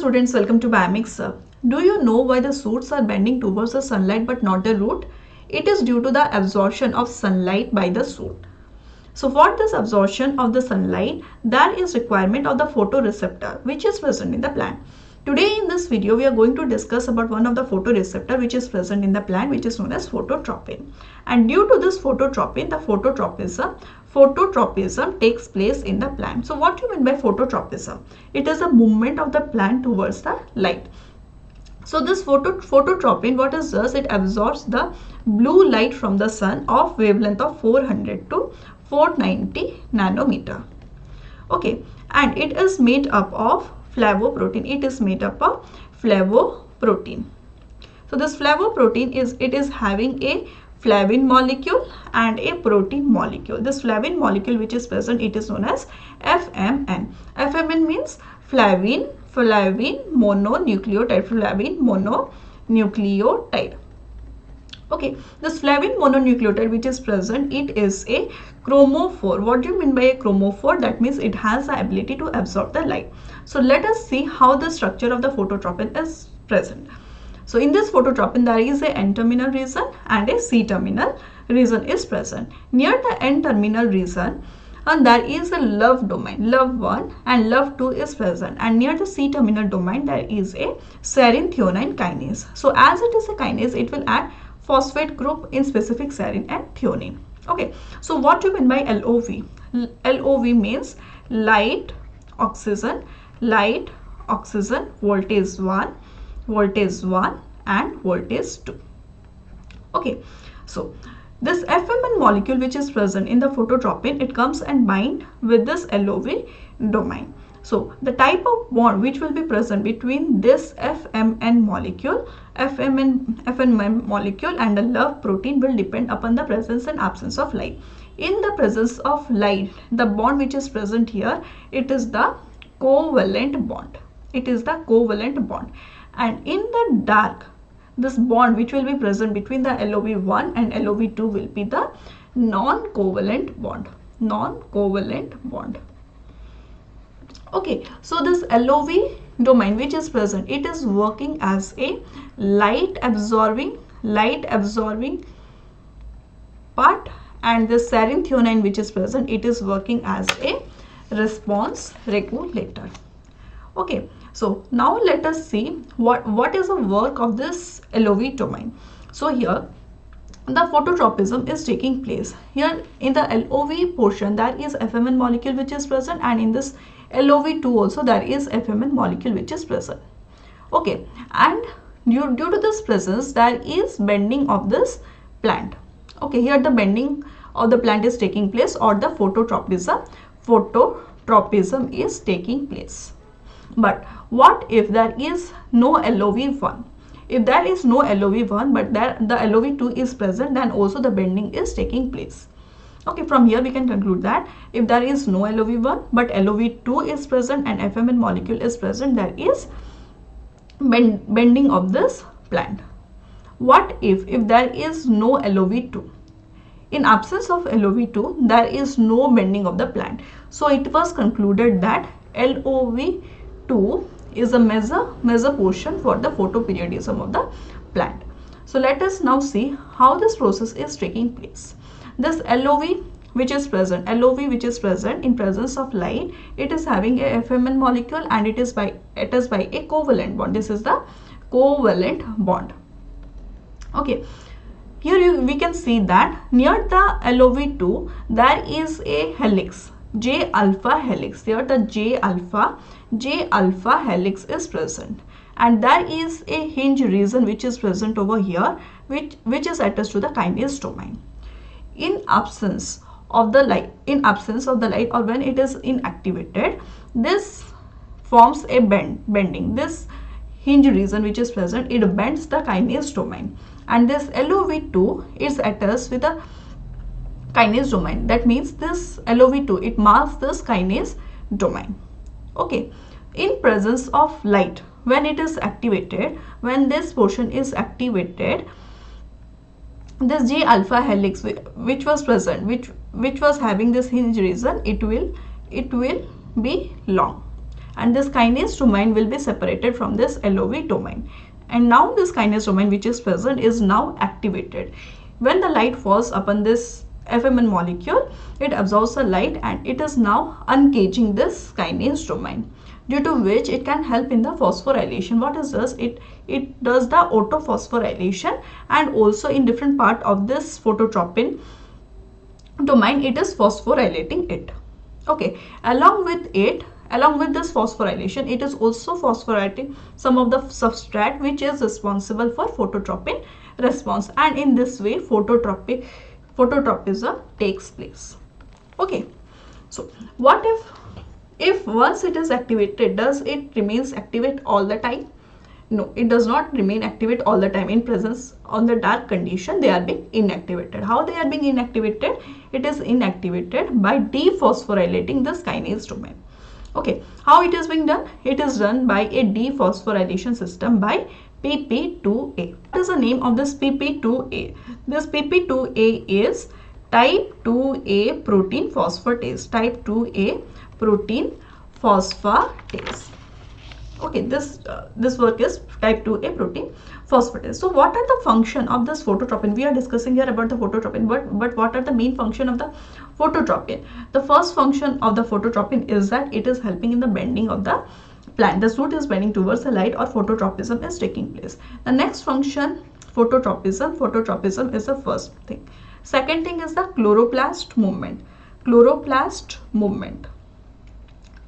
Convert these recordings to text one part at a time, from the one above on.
students, welcome to Biomix. Do you know why the shoots are bending towards the sunlight but not the root? It is due to the absorption of sunlight by the shoot. So for this absorption of the sunlight, there is requirement of the photoreceptor which is present in the plant. Today in this video, we are going to discuss about one of the photoreceptor which is present in the plant, which is known as phototropin. And due to this phototropin, the phototropism takes place in the plant. So what do you mean by phototropism? It is a movement of the plant towards the light. So this phototropin, what it does, it absorbs the blue light from the sun of wavelength of 400 to 490 nanometer. Okay, and it is made up of flavoprotein. It is made up of flavoprotein. So this flavoprotein is having a flavin molecule and a protein molecule. This flavin molecule which is present, it is known as FMN. FMN means flavin mononucleotide. Okay, this flavin mononucleotide which is present, it is a chromophore. What do you mean by a chromophore? That means it has the ability to absorb the light. So let us see how the structure of the phototropin is present. So in this phototropin, there is a N-terminal region and a C-terminal region is present. Near the N-terminal region, and there is a love domain, love1 and love2 is present, and near the C-terminal domain there is a serine threonine kinase. So as it is a kinase, it will add phosphate group in specific serine and threonine. Okay, so what do you mean by LOV? LOV means light oxygen, voltage 1 and voltage 2. Okay, so this FMN molecule which is present in the phototropin, it comes and bind with this LOV domain. So the type of bond which will be present between this FMN molecule and the love protein will depend upon the presence and absence of light. In the presence of light, the bond which is present here, it is the covalent bond. It is the covalent bond. And in the dark, this bond which will be present between the LOV1 and LOV2 will be the non-covalent bond. Okay, so this LOV domain which is present, it is working as a light absorbing part, and the serine threonine which is present, it is working as a response regulator. Okay, so now let us see what is the work of this LOV domain. So here the phototropism is taking place. Here in the LOV portion, there is FMN molecule which is present, and in this LOV2 also there is FMN molecule which is present. Okay, and due to this presence, there is bending of this plant. Okay, here the bending of the plant is taking place, or the phototropism is taking place. But what if there is no LOV1? If there is no LOV1 but the LOV2 is present, then also the bending is taking place. Okay, from here we can conclude that if there is no LOV1 but LOV2 is present and FMN molecule is present, there is bending of this plant. What if there is no LOV2? In absence of LOV2, there is no bending of the plant. So it was concluded that LOV2 is a major portion for the photoperiodism of the plant. So let us now see how this process is taking place. This LOV which is present in presence of light, it is having a FMN molecule and it is by a covalent bond. This is the covalent bond. Okay, here we can see that near the LOV2 there is a helix, J alpha helix. Here the J alpha helix is present, and there is a hinge region which is present over here, which is attached to the kinase domain. In absence of the light, or when it is inactivated, this forms a bending. This hinge region which is present, it bends the kinase domain, and this LOV2 is attached with the kinase domain. That means this LOV2, it marks this kinase domain. Okay, in presence of light, when it is activated, when this portion is activated, this J alpha helix which was present, which was having this hinge region, it will be long, and this kinase domain will be separated from this LOV domain. And now this kinase domain which is present is now activated. When the light falls upon this FMN molecule, it absorbs the light and it is now uncaging this kinase domain, due to which it can help in the phosphorylation. What it does, it does the autophosphorylation, and also in different part of this phototropin domain it is phosphorylating it. Okay, along with this phosphorylation, it is also phosphorylating some of the substrate which is responsible for phototropin response, and in this way phototropism takes place. Okay, so what if once it is activated, does it remains activate all the time? No, it does not remain activate all the time. In presence on the dark condition, they are being inactivated. How they are being inactivated? It is inactivated by dephosphorylating this kinase domain. Okay, how it is being done? It is done by a dephosphorylation system by PP2A. What is the name of this PP2A? This PP2A is type 2A protein phosphatase. Type 2A protein phosphatase. Okay, this work is type 2A protein phosphatase. So what are the function of this phototropin? We are discussing here about the phototropin, but what are the main function of the phototropin? The first function of the phototropin is that it is helping in the bending of the plant. The root is bending towards the light, or phototropism is taking place. The next function, phototropism. Phototropism is the first thing. Second thing is the chloroplast movement. Chloroplast movement.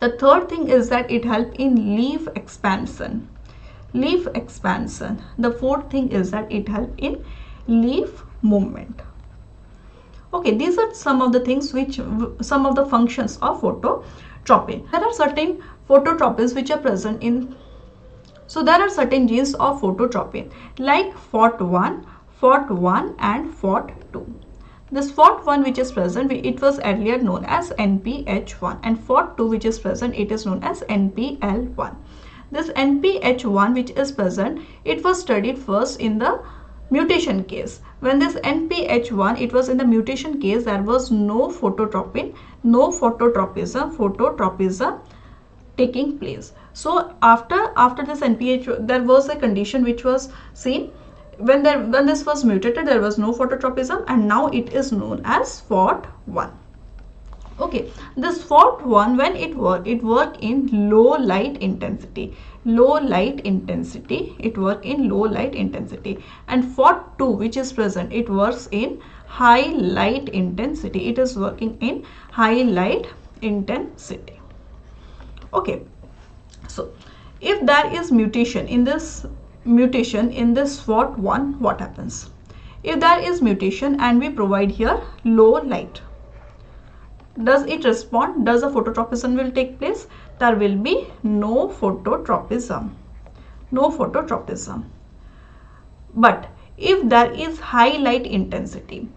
The third thing is that it helps in leaf expansion. Leaf expansion. The fourth thing is that it helps in leaf movement. Okay, these are some of the things some of the functions of phototropin. There are certain phototropins which are present in. So there are certain genes of phototropin like FOT1, and FOT2. This FOT1 which is present, it was earlier known as NPH1, and FOT2 which is present, it is known as NPL1. This NPH1 which is present, it was studied first in the mutation case. When this NPH1, it was in the mutation case, there was no phototropin, no phototropism taking place. So after this NPH, there was a condition which was seen. When this was mutated, there was no phototropism, and now it is known as FOT1. Okay, this FOT1, when it work in low light intensity. It work in low light intensity. And FOT2 which is present, it works in high light intensity. It is working in high light intensity. Okay, so if there is mutation in this FOT1, what happens? If there is mutation and we provide here low light, does it respond? Does a phototropism will take place? There will be no phototropism. But if there is high light intensity,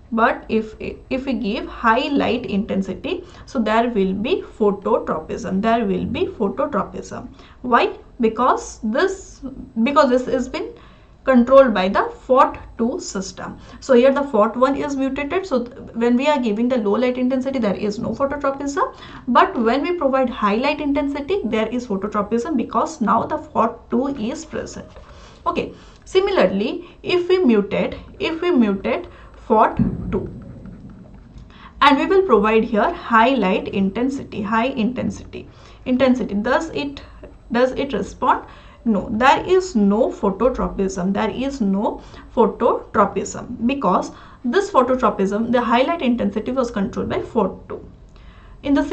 if we give high light intensity, so there will be phototropism. Why? Because this has been controlled by the FOT2 system. So here the FOT1 is mutated. So when we are giving the low light intensity, there is no phototropism. But when we provide high light intensity, there is phototropism, because now the FOT2 is present. Okay. Similarly, if we mutate FOT2 and we will provide here high light intensity, does it respond? No, there is no phototropism. Because this phototropism, the high light intensity was controlled by FOT2. In the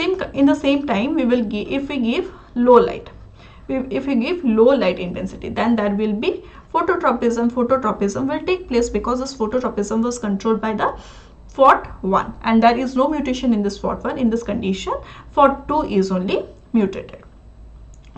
same time, we will give, if we give low light intensity, then there will be phototropism will take place, because this phototropism was controlled by the FOT1, and there is no mutation in this FOT1. In this condition, FOT2 is only mutated.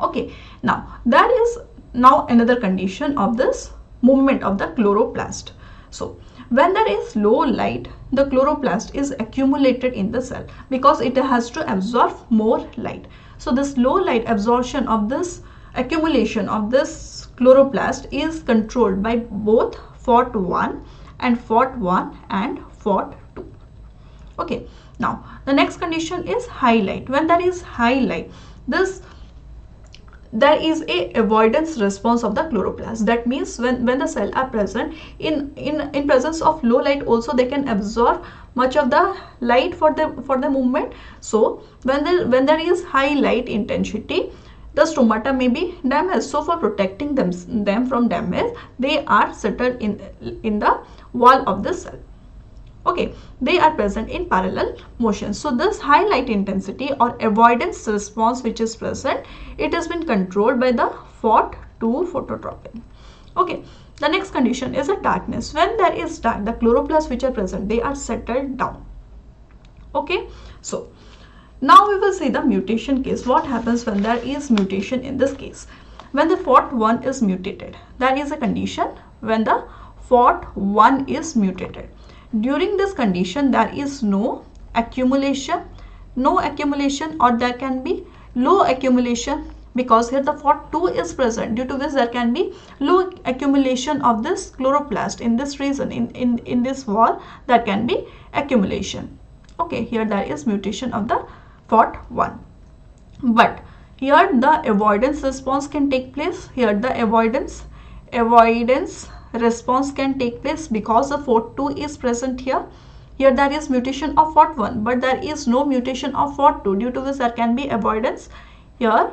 Okay, now there is another condition of this movement of the chloroplast. So when there is low light, the chloroplast is accumulated in the cell because it has to absorb more light. So this low light absorption of this accumulation of this chloroplast is controlled by both FOT1 and FOT2. Okay, now the next condition is high light. When there is high light, this there is a avoidance response of the chloroplast. That means when the cell are present in presence of low light, also they can absorb much of the light for the movement. So when there is high light intensity, the stomata may be damaged. So for protecting them from damage, they are settled in the wall of the cell. Okay, they are present in parallel motion. So this high light intensity or avoidance response which is present, it has been controlled by the Phot2 phototropin. Okay, the next condition is a darkness. When there is dark, the chloroplasts which are present, they are settled down. Okay, so now we will see the mutation case. What happens when there is mutation in this case? When the Phot1 is mutated, that is a condition when the Phot1 is mutated. During this condition, there is no accumulation, or there can be low accumulation, because here the Phot2 is present, due to which there can be low accumulation of this chloroplast in this region, in this wall there can be accumulation. Okay, here there is mutation of the Phot1, but here the avoidance response can take place. Here the avoidance response can take place because the Phot2 is present here. Here there is mutation of Phot1, but there is no mutation of Phot2, due to which there can be avoidance. Here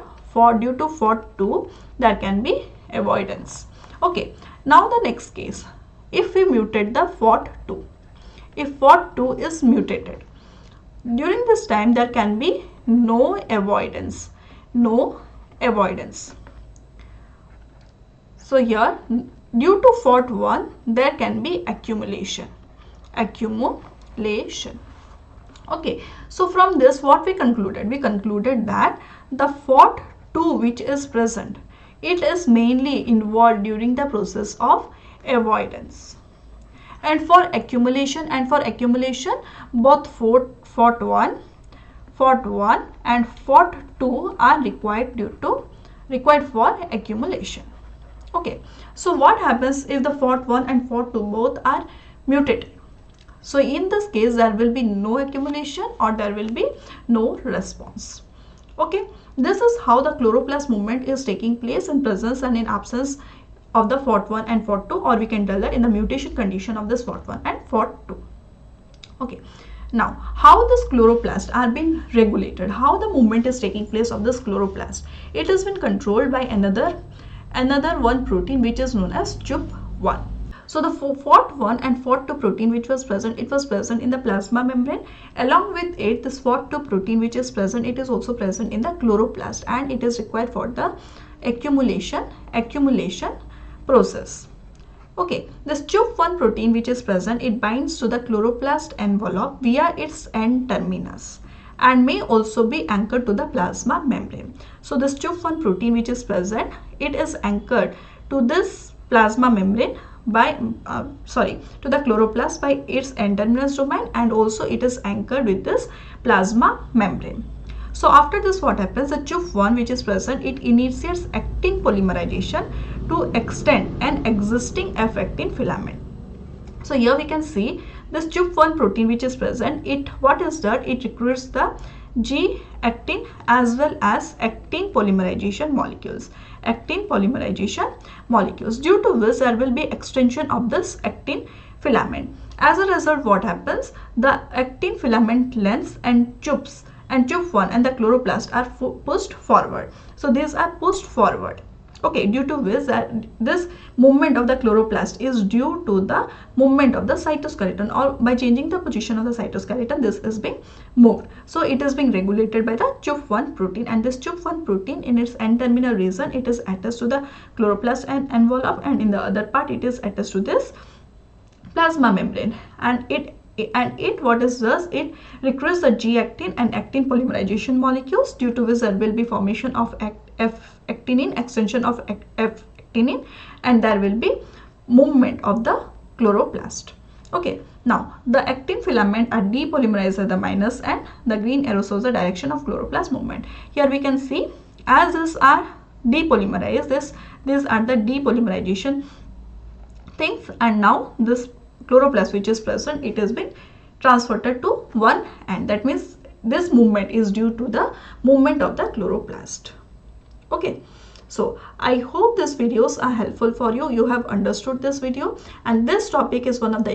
due to Phot2 there can be avoidance. Okay, now the next case, if we mutate the Phot2, if Phot2 is mutated, during this time there can be no avoidance. So here due to Phot1 there can be accumulation. Okay, so from this what we concluded? We concluded that the Phot2 which is present, it is mainly involved during the process of avoidance. And for accumulation, both Phot1 and Phot2 are required for accumulation. Okay, so what happens if the Phot1 and Phot2 both are mutated? So in this case there will be no accumulation or there will be no response. Okay, this is how the chloroplast movement is taking place in presence and in absence of the Phot1 and Phot2, or we can tell that in the mutation condition of this Phot1 and Phot2. Okay, now how this chloroplast are being regulated, how the movement is taking place of this chloroplast? It has been controlled by another one protein which is known as CHOP1. So the Phot1 and Phot2 protein which was present, it was present in the plasma membrane. Along with it, this Phot2 protein which is present, it is also present in the chloroplast, and it is required for the accumulation process. Okay, this CHOP1 protein which is present, it binds to the chloroplast envelope via its end terminus and may also be anchored to the plasma membrane. So this CHOP1 protein which is present, it is anchored to this plasma membrane to the chloroplast by its end-terminus domain, and also it is anchored with this plasma membrane. So after this what happens, the CHOP1 which is present, it initiates actin polymerization to extend an existing F-actin filament. So here we can see this CHOP1 protein which is present, it recruits the G-actin as well as actin polymerization molecules. Due to which there will be extension of this actin filament. As a result, what happens? The actin filament lengths and CHOP1 and the chloroplast are pushed forward. So these are pushed forward. Okay, due to which this movement of the chloroplast is due to the movement of the cytoskeleton, or by changing the position of the cytoskeleton, this is being moved. So it is being regulated by the CHOP1 protein, and this CHOP1 protein in its end-terminal region, it is attached to the chloroplast and envelope, and in the other part it is attached to this plasma membrane, and it what it does, it recruits the G-actin and actin polymerization molecules, due to which there will be formation of F-actinin, extension of F-actinin, and there will be movement of the chloroplast. Okay, now the actin filament are depolymerized at the minus, and the green arrow shows the direction of chloroplast movement. Here we can see, as these are depolymerized, these are the depolymerization things, and now this chloroplast which is present, it is being transferred to one end. That means this movement is due to the movement of the chloroplast. Okay, So I hope these videos are helpful for you. You have understood this video, and this topic is one of the